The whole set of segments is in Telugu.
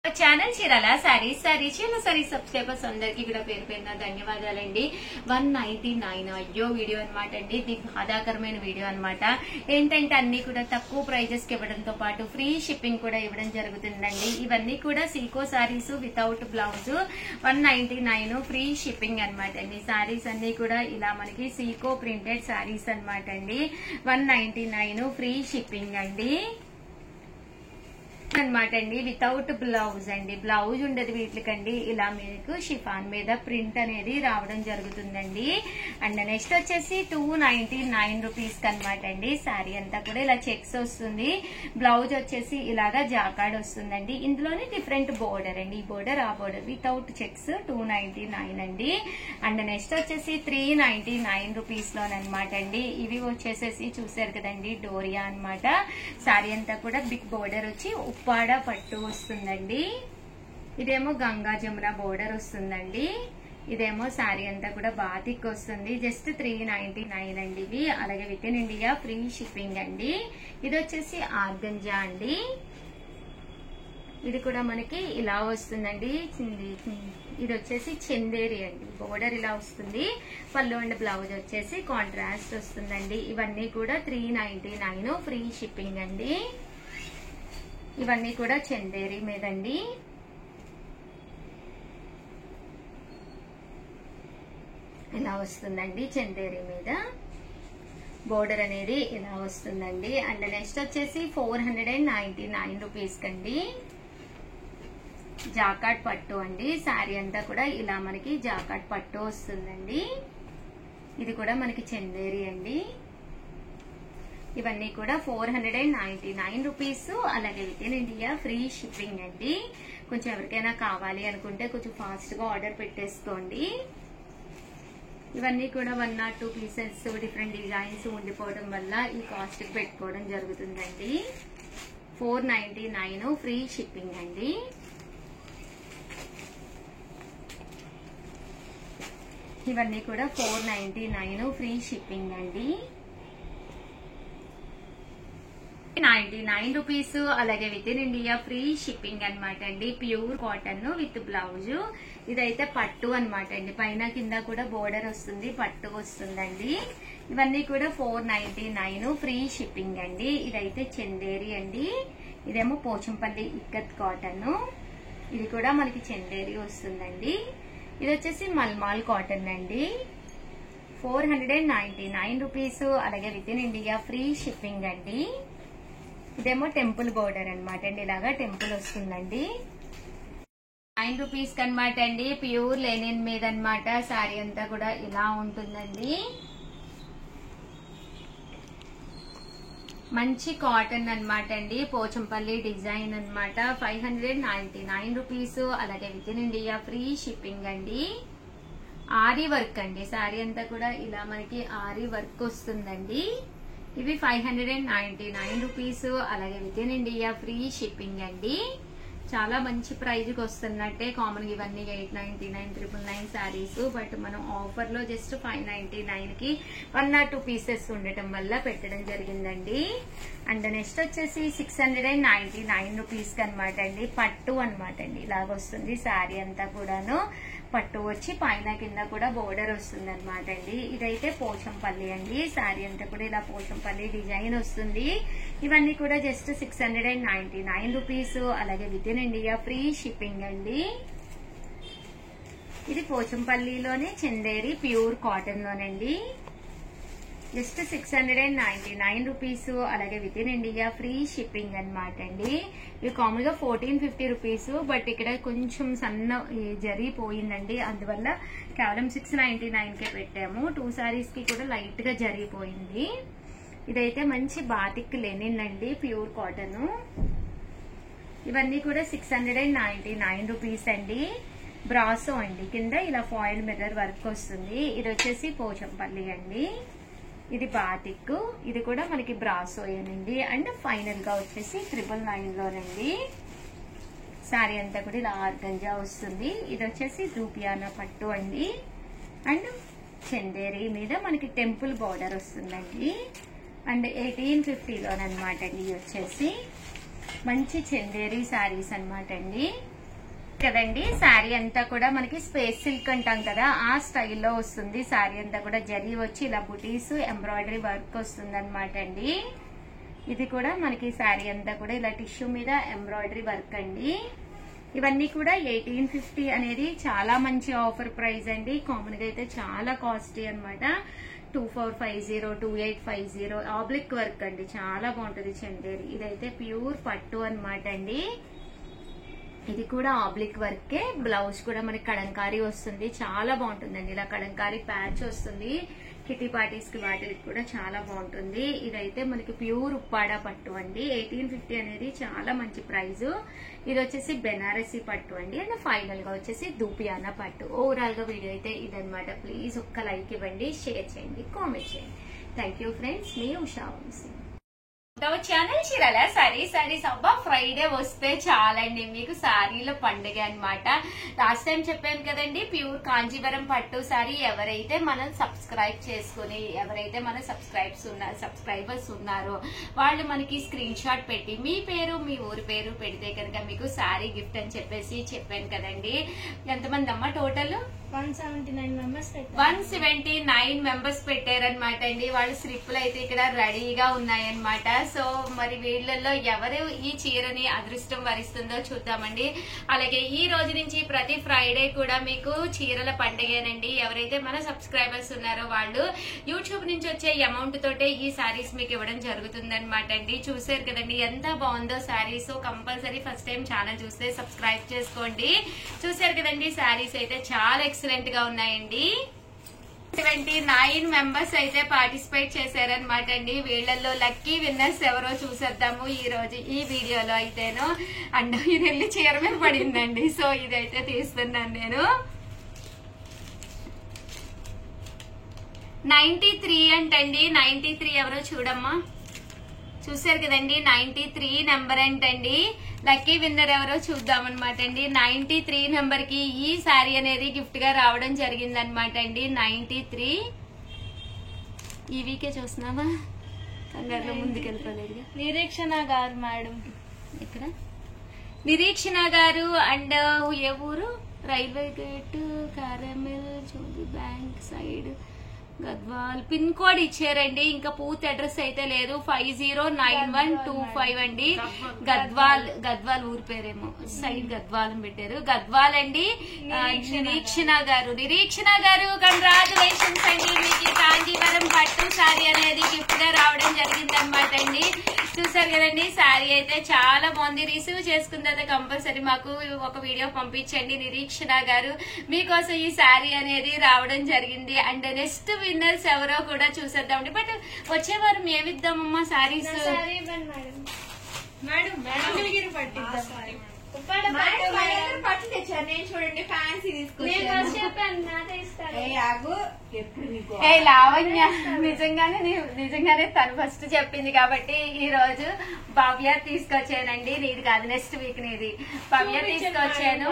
ఛానల్ చీరాల సారీస్ చీరాల సారీస్ సబ్స్క్రైబర్స్ అందరికి కూడా పేరు పేరున ధన్యవాదాలండి. 199 అయ్యో వీడియో అనమాట అండి. ఇది బాధాకరమైన వీడియో అనమాట. ఏంటంటే అన్ని కూడా తక్కువ ప్రైజెస్ కి ఇవ్వడంతో పాటు ఫ్రీ షిప్పింగ్ కూడా ఇవ్వడం జరుగుతుందండి. ఇవన్నీ కూడా సీకో saris without blouse 199 free shipping అనమాట అండి. సారీస్ అన్ని కూడా ఇలా మనకి సీకో ప్రింటెడ్ సారీస్ అనమాట అండి. 199 ఫ్రీ షిప్పింగ్ అండి అనమాట అండి. వితౌట్ బ్లౌజ్ అండి. బ్లౌజ్ ఉండదు వీటికండి. ఇలా మీకు షిఫాన్ మీద ప్రింట్ అనేది రావడం జరుగుతుందండి. అండ్ నెక్స్ట్ వచ్చేసి 299 రూపీస్ అనమాట అండి. శారీ అంతా కూడా ఇలా చెక్స్ వస్తుంది. బ్లౌజ్ వచ్చేసి ఇలాగా జాకాడ్ వస్తుందండి. ఇందులోనే డిఫరెంట్ బోర్డర్ అండి. ఈ బోర్డర్ ఆ బోర్డర్ వితౌట్ చెక్స్ 299 అండి. అండ్ నెక్స్ట్ వచ్చేసి 399 రూపీస్ లోనమాట అండి. ఇవి వచ్చేసేసి చూసారు కదండి డోరియా అనమాట. శారీ అంతా కూడా బిగ్ బోర్డర్ వచ్చి ఉప్పాడ పట్టు వస్తుందండి. ఇదేమో గంగా జమున బోర్డర్ వస్తుందండి. ఇదేమో శారీ అంతా కూడా బాతిక్ వస్తుంది. జస్ట్ 399 అండి ఇవి. అలాగే within India free shipping అండి. ఇది వచ్చేసి ఆర్గంజా అండి. ఇది కూడా మనకి ఇలా వస్తుందండి. ఇది వచ్చేసి చందేరి అండి. బోర్డర్ ఇలా వస్తుంది. పళ్ళు అండ్ బ్లౌజ్ వచ్చేసి కాంట్రాస్ట్ వస్తుందండి. ఇవన్నీ కూడా 399 ఫ్రీ షిప్పింగ్ అండి. ఇవన్నీ కూడా చందేరి మీదండి. ఇలా వస్తుందండి చందేరి మీద బోర్డర్ అనేది ఇలా వస్తుందండి. అండ్ నెక్స్ట్ వచ్చేసి 499 రూపీస్ కండి. జాకాట్ పట్టు అండి. శారీ అంతా కూడా ఇలా మనకి జాకాట్ పట్టు వస్తుందండి. ఇది కూడా మనకి చందేరి అండి. ఇవన్నీ కూడా 499 రూపీస్. అలాగే within India free shipping అండి. కొంచెం ఎవరికైనా కావాలి అనుకుంటే కొంచెం ఫాస్ట్ గా ఆర్డర్ పెట్టేసుకోండి. ఇవన్నీ కూడా 1 or 2 పీసెస్ డిఫరెంట్ డిజైన్స్ ఉండిపోవడం వల్ల ఈ కాస్ట్ పెట్టుకోవడం జరుగుతుందండి. 499 ఫ్రీ షిప్పింగ్ అండి. ఇవన్నీ కూడా 499 ఫ్రీ షిప్పింగ్ అండి. 99 రూపీస్. అలాగే within India free shipping అనమాట అండి. Pure cotton with blouse. ఇదైతే పట్టు అనమాట అండి. పైన కింద కూడా బోర్డర్ వస్తుంది. పట్టు వస్తుందండి. ఇవన్నీ కూడా 499 ఫ్రీ షిప్పింగ్ అండి. ఇదైతే చందేరి అండి. ఇదేమో పోచంపల్లి ఇక్కత్ కాటన్. ఇది కూడా మనకి చందేరి వస్తుందండి. ఇది వచ్చేసి మల్మాల్ కాటన్ అండి. 499 రూపీస్. అలాగే within India free shipping అండి. ఇదేమో టెంపుల్ బోర్డర్ అనమాట అండి. ఇలాగా టెంపుల్ వస్తుందండి. 9 రూపీస్ అనమాట అండి. ప్యూర్ లెనిన్ మీద అనమాట. శారీ అంతా కూడా ఇలా ఉంటుందండి. మంచి కాటన్ అనమాట అండి. పోచంపల్లి డిజైన్ అనమాట. 599 రూపీస్. అలాగే within India free shipping అండి. ఆరీ వర్క్ అండి. శారీ అంతా కూడా ఇలా మనకి ఆరీ వర్క్ వస్తుందండి. ఇవి 599 రూపీస్. అలాగే within India free shipping అండి. చాలా మంచి ప్రైజ్ కి వస్తున్నట్టే. కామన్ ఇవన్నీ 899 999 శారీస్. బట్ మనం ఆఫర్ లో జస్ట్ 599 కి 1 or 2 పీసెస్ ఉండటం వల్ల పెట్టడం జరిగిందండి. అండ్ నెక్స్ట్ వచ్చేసి 699 రూపీస్ కి అనమాట అండి. పట్టు అనమాట అండి. ఇలాగ వస్తుంది శారీ అంతా కూడాను. పట్టు వచ్చి పైన కింద కూడా బోర్డర్ వస్తుంది అనమాట అండి. ఇదైతే పోచంపల్లి అండి. శారీ అంతా కూడా ఇలా పోచంపల్లి డిజైన్ వస్తుంది. ఇవన్నీ కూడా జస్ట్ 699 రూపీస్. అలాగే within India free shipping అండి. ఇది పోచంపల్లిలోనే చందేరి ప్యూర్ కాటన్ లోనండి. Just 699 rupees. అలాగే within India free shipping అనమాట అండి. ఇవి కామన్ గా 1450 రూపీస్. బట్ ఇక్కడ కొంచెం సన్న జరిగిపోయిందండి. అందువల్ల కేవలం 699 కే పెట్టాము. 2 సారీస్ కి కూడా లైట్ గా జరిగిపోయింది. ఇదైతే మంచి బాతిక్ లెనిన్ అండి. Pure cotton. ఇవన్నీ కూడా 699 రూపీస్ అండి. బ్రాసో అండి. కింద ఇలా ఫాయిల్ మిర్రర్ వర్క్ వస్తుంది. ఇది వచ్చేసి పోచంపల్లి అండి. ఇది బాతిక్. ఇది కూడా మనకి బ్రాసోయేనండి. అండ్ ఫైనల్ గా వచ్చేసి 999 లోనండి. శారీ అంతా కూడా ఇలా ఆర్గంజా వస్తుంది. ఇది వచ్చేసి రూపియానా పట్టు అండి. అండ్ చందేరి మీద మనకి టెంపుల్ బార్డర్ వస్తుందండి. అండ్ 1850 లోనమాట అండి. వచ్చేసి మంచి చందేరి శారీస్ అన్నమాట అండి కదండి. శారీ అంతా కూడా మనకి స్పేస్ సిల్క్ అంటాం కదా, ఆ స్టైల్లో వస్తుంది. శారీ అంతా కూడా జరీ వచ్చి ఇలా బుటీస్ ఎంబ్రాయిడరీ వర్క్ వస్తుంది అనమాట అండి. ఇది కూడా మనకి శారీ అంతా కూడా ఇలా టిష్యూ మీద ఎంబ్రాయిడరీ వర్క్ అండి. ఇవన్నీ కూడా 1850 అనేది చాలా మంచి ఆఫర్ ప్రైస్ అండి. కామన్ గా అయితే చాలా కాస్ట్లీ అనమాట. 2450 2850 ఆబ్లిక్ వర్క్ అండి, చాలా బాగుంటుంది చందేరి. ఇదైతే ప్యూర్ పట్టు అనమాట అండి. ఇది కూడా ఆబ్లిక్ వర్కే. బ్లౌజ్ కూడా మనకి కలంకారీ వస్తుంది, చాలా బాగుంటుందండి. ఇలా కలంకారీ ప్యాచ్ వస్తుంది. కిటీ పార్టీస్ కి వాటికి కూడా చాలా బాగుంటుంది. ఇదైతే మనకి ప్యూర్ ఉప్పాడ పట్టు అండి. 1850 అనేది చాలా మంచి ప్రైస్. ఇది వచ్చేసి బెనారసీ పట్టు అండి. అండ్ ఫైనల్ గా వచ్చేసి దూపియానా పట్టు. ఓవరాల్ గా వీడియో అయితే ఇదనమాట. ప్లీజ్ ఒక్క లైక్ ఇవ్వండి, షేర్ చేయండి, కామెంట్ చేయండి. థ్యాంక్ యూ ఫ్రెండ్స్, మీ ఉషా వంశీ. ఛానల్ చీరాల సారీస్ అబ్బా ఫ్రైడే వస్తే చాలండి మీకు శారీల పండుగ అనమాట. లాస్ట్ టైం చెప్పాను కదండి, ప్యూర్ కాంజీవరం పట్టు శారీ. ఎవరైతే మనం సబ్స్క్రైబ్ చేసుకుని ఎవరైతే మన సబ్స్క్రైబర్స్ ఉన్నారో వాళ్ళు మనకి స్క్రీన్ షాట్ పెట్టి మీ పేరు మీ ఊరి పేరు పెడితే కనుక మీకు శారీ గిఫ్ట్ అని చెప్పేసి చెప్పాను కదండి. ఎంతమంది అమ్మా టోటల్? 179 మెంబర్స్ పెట్టారనమాట అండి. వాళ్ళు స్లిప్లు అయితే ఇక్కడ రెడీగా ఉన్నాయన్నమాట. సో మరి వీళ్ళల్లో ఎవరు ఈ చీరని అదృష్టం వరిస్తుందో చూద్దామండి. అలాగే ఈ రోజు నుంచి ప్రతి ఫ్రైడే కూడా మీకు చీరల పండుగేనండి. ఎవరైతే మన సబ్స్క్రైబర్స్ ఉన్నారో వాళ్ళు యూట్యూబ్ నుంచి వచ్చే అమౌంట్ తోటే ఈ శారీస్ మీకు ఇవ్వడం జరుగుతుందన్నమాట అండి. చూసారు కదండి ఎంత బాగుందో saris. Compulsory first time channel చూస్తే సబ్స్క్రైబ్ చేసుకోండి. చూసారు కదండి శారీస్ అయితే చాలా ఎక్సలెంట్ గా ఉన్నాయండి. 79 మెంబర్స్ అయితే పార్టిసిపేట్ చేశారనమాట అండి. వీళ్ళల్లో లక్కీ విన్నర్స్ ఎవరో చూసేద్దాము ఈ రోజు ఈ వీడియోలో అయితేను. అండ్ ఇది వెళ్ళి చీర మీద పడిందండి. సో ఇదైతే తీస్తున్నాను నేను. 93 అంటండి. 93 ఎవరో చూడమ్మా. చూసారు కదండి 93 నెంబర్ అంటండి. లక్కీ విన్నర్ ఎవరో చూద్దామన్నమాట అండి. 93 నెంబర్ కి ఈ శారీ అనేది గిఫ్ట్ గా రావడం జరిగింది అనమాట అండి. 93 ఈ వీకే చూస్తున్నావా? కంగారులో ముందుకెళ్ళిపోలేదు. నిరీక్షణ గారు మేడం. ఇక్కడ నిరీక్షణ గారు. అండ్ ఏ ఊరు? రైల్వే గేట్, కారమిల్, చోది bank side, Gadwal. Pin code ఇచ్చారండి, ఇంకా పూర్తి అడ్రస్ అయితే లేదు. 509125 అండి. గద్వాల్ ఊరి పేరేమో, సైడ్ గద్వాల్ అని పెట్టారు. గద్వాల్ అండి. నిరీక్షణ గారు కంగ్రాచులేషన్స్ అండి. మీకు కాంజీవరం పట్టు శారీ అనేది గిఫ్ట్ గా రావడం జరిగింది అనమాట అండి. చూసారు కదండి శారీ అయితే చాలా బాగుంది. రిసీవ్ చేసుకున్న తర్వాత కంపల్సరీ మాకు ఒక వీడియో పంపించండి నిరీక్షణ గారు. మీకోసం ఈ శారీ అనేది రావడం జరిగింది. అండ్ నెక్స్ట్ విన్నర్స్ ఎవరో కూడా చూసేద్దామండి. బట్ వచ్చే వారం ఏమిద్దామమ్మా శారీస్? పట్టు తెచ్చారు నేను, చూడండి ఫ్యాన్సీ లావణ్య నిజంగానే తను ఫస్ట్ చెప్పింది కాబట్టి ఈ రోజు భవ్య తీసుకొచ్చానండి. నీది కాదు, నెక్స్ట్ వీక్ నీది. భవ్య తీసుకొచ్చాను.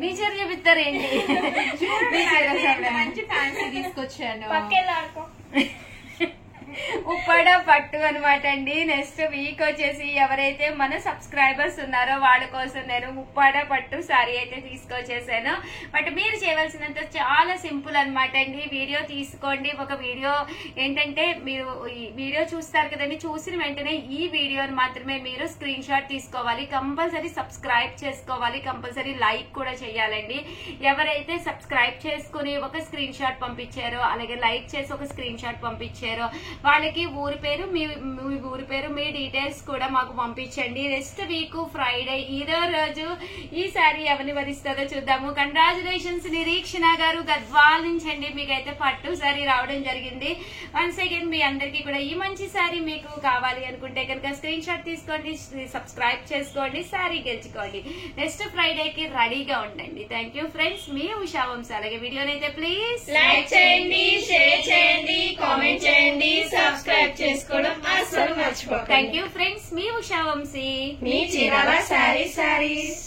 మీ చీర చూపిస్తారేంటి? మంచి ఫ్యాన్సీ తీసుకొచ్చాను. ఉప్పాడ పట్టు అనమాట అండి. నెక్స్ట్ వీక్ వచ్చేసి ఎవరైతే మన సబ్స్క్రైబర్స్ ఉన్నారో వాళ్ళ కోసం నేను ఉప్పాడ పట్టు శారీ అయితే తీసుకొచ్చేసాను. బట్ మీరు చేయవలసినంత చాలా సింపుల్ అనమాట అండి. వీడియో తీసుకోండి. ఒక వీడియో ఏంటంటే మీరు ఈ వీడియో చూస్తారు కదండి, చూసిన వెంటనే ఈ వీడియోని మాత్రమే మీరు స్క్రీన్ షాట్ తీసుకోవాలి. కంపల్సరీ సబ్స్క్రైబ్ చేసుకోవాలి. కంపల్సరీ లైక్ కూడా చేయాలండి. ఎవరైతే సబ్స్క్రైబ్ చేసుకుని ఒక స్క్రీన్ షాట్ పంపించారో, అలాగే లైక్ చేసి ఒక స్క్రీన్ షాట్ పంపించారో వాళ్ళకి ఊరి పేరు మీ ఊరి పేరు మీ డీటెయిల్స్ కూడా మాకు పంపించండి. నెక్స్ట్ వీక్ ఫ్రైడే ఇదో రోజు ఈ శారీ ఎవరిని వరిస్తుందో చూద్దాము. కంగ్రాచులేషన్స్ నిరీక్షణ గారు, గద్వాల్ నుంచి అండి. మీకైతే పట్టు శారీ రావడం జరిగింది. వన్స్ అగైన్ మీ అందరికీ కూడా ఈ మంచి శారీ మీకు కావాలి అనుకుంటే కనుక స్క్రీన్ షాట్ తీసుకోండి, సబ్స్క్రైబ్ చేసుకోండి, శారీ గెలుచుకోండి. నెక్స్ట్ ఫ్రైడేకి రెడీగా ఉండండి. థ్యాంక్ యూ ఫ్రెండ్స్, మీ ఉషా వంశీ. అలాగే వీడియోనైతే ప్లీజ్ లైక్ చేయండి, షేర్ చేయండి, కామెంట్ చేయండి, సబ్స్క్రైబ్ చేసుకోవడం అస్సలు మర్చిపోకండి. థ్యాంక్ యూ ఫ్రెండ్స్, మీ ఉషా వంశీ. మీ చీరాల శారీస్.